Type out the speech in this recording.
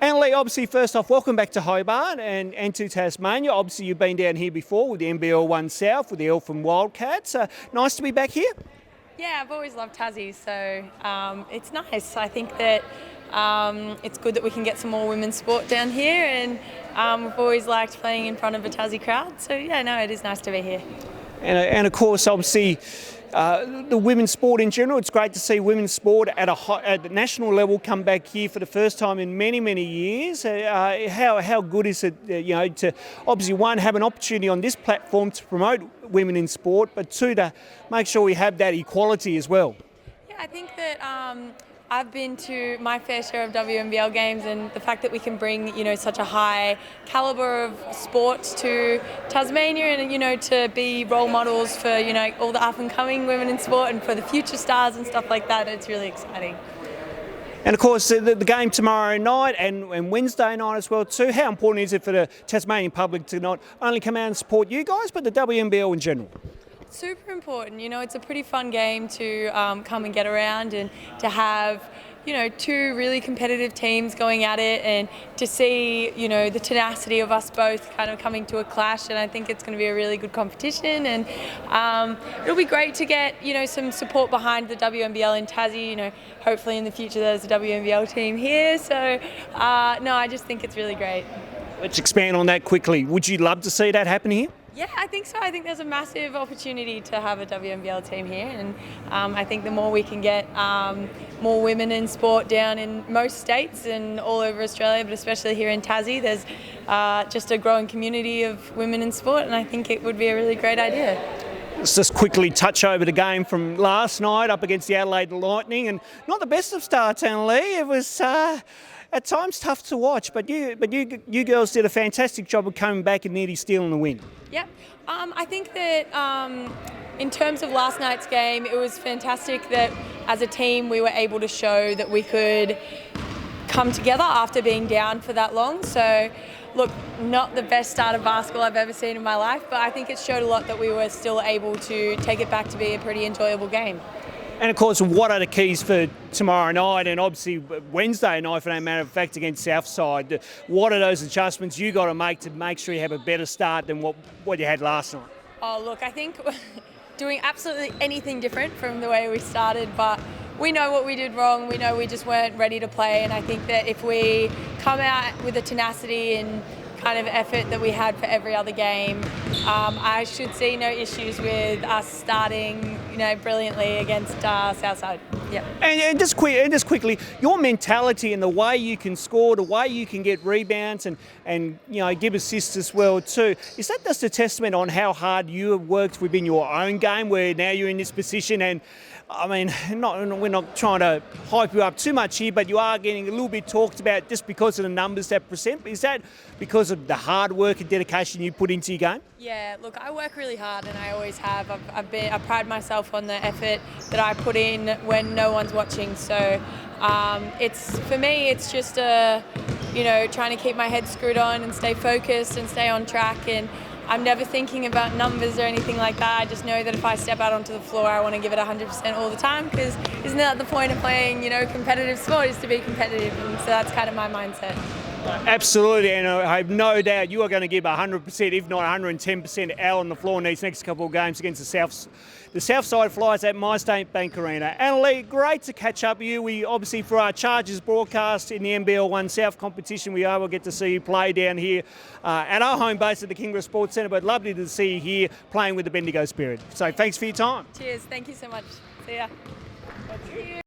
Anneli, obviously, first off, welcome back to Hobart and to Tasmania. Obviously, you've been down here before with the NBL 1 South, with the Elfin Wildcats. Nice to be back here. Yeah, I've always loved Tassie, so it's nice. I think that it's good that we can get some more women's sport down here, and we've always liked playing in front of a Tassie crowd. So yeah, no, it is nice to be here. And of course, obviously, the women's sport in general, it's great to see women's sport at the national level come back here for the first time in many, many years. How good is it, to obviously, one, have an opportunity on this platform to promote women in sport, but two, to make sure we have that equality as well? Yeah, I think that I've been to my fair share of WNBL games, and the fact that we can bring, such a high calibre of sport to Tasmania, and, to be role models for, all the up and coming women in sport and for the future stars and stuff like that, it's really exciting. And of course, the game tomorrow night and Wednesday night as well too. How important is it for the Tasmanian public to not only come out and support you guys, but the WNBL in general? Super important. It's a pretty fun game to come and get around, and to have, two really competitive teams going at it, and to see, the tenacity of us both kind of coming to a clash. And I think it's going to be a really good competition, and it'll be great to get, some support behind the WNBL in Tassie. Hopefully in the future there's a WNBL team here. So no, I just think it's really great. Let's expand on that quickly. Would you love to see that happen here? Yeah, I think so. I think there's a massive opportunity to have a WNBL team here, and I think the more we can get more women in sport down in most states and all over Australia, but especially here in Tassie, there's just a growing community of women in sport, and I think it would be a really great idea. Let's just quickly touch over the game from last night up against the Adelaide Lightning, and not the best of starts, Anneli. It was at times tough to watch, but you girls did a fantastic job of coming back and nearly stealing the win. Yep. I think that in terms of last night's game, it was fantastic that as a team we were able to show that we could come together after being down for that long. So, look, not the best start of basketball I've ever seen in my life, but I think it showed a lot that we were still able to take it back to be a pretty enjoyable game. And of course, what are the keys for tomorrow night and obviously Wednesday night, for that matter of fact, against Southside? What are those adjustments you got to make sure you have a better start than what you had last night? Oh, look, I think doing absolutely anything different from the way we started, but we know what we did wrong. We know we just weren't ready to play, and I think that if we come out with the tenacity and kind of effort that we had for every other game, I should see no issues with us starting, brilliantly against Southside. Yep. And just quickly, your mentality and the way you can score, the way you can get rebounds and give assists as well too. Is that just a testament on how hard you have worked within your own game, where now you're in this position? And I mean, we're not trying to hype you up too much here, but you are getting a little bit talked about just because of the numbers that present. Is that because of the hard work and dedication you put into your game? Yeah, look, I work really hard, and I always have. I pride myself on the effort that I put in when no one's watching. So for me, it's just trying to keep my head screwed on and stay focused and stay on track. And I'm never thinking about numbers or anything like that. I just know that if I step out onto the floor, I want to give it 100% all the time, because isn't that the point of playing, competitive sport, is to be competitive, and so that's kind of my mindset. Absolutely, and I have no doubt you are going to give 100%, if not 110%, out on the floor in these next couple of games against the Southside Flyers at My State Bank Arena. Anneli, great to catch up with you. We obviously, for our Chargers broadcast in the NBL 1 South competition, we will get to see you play down here at our home base at the Kingborough Sports Centre, but lovely to see you here playing with the Bendigo Spirit. So thanks for your time. Cheers, thank you so much. See ya. See you.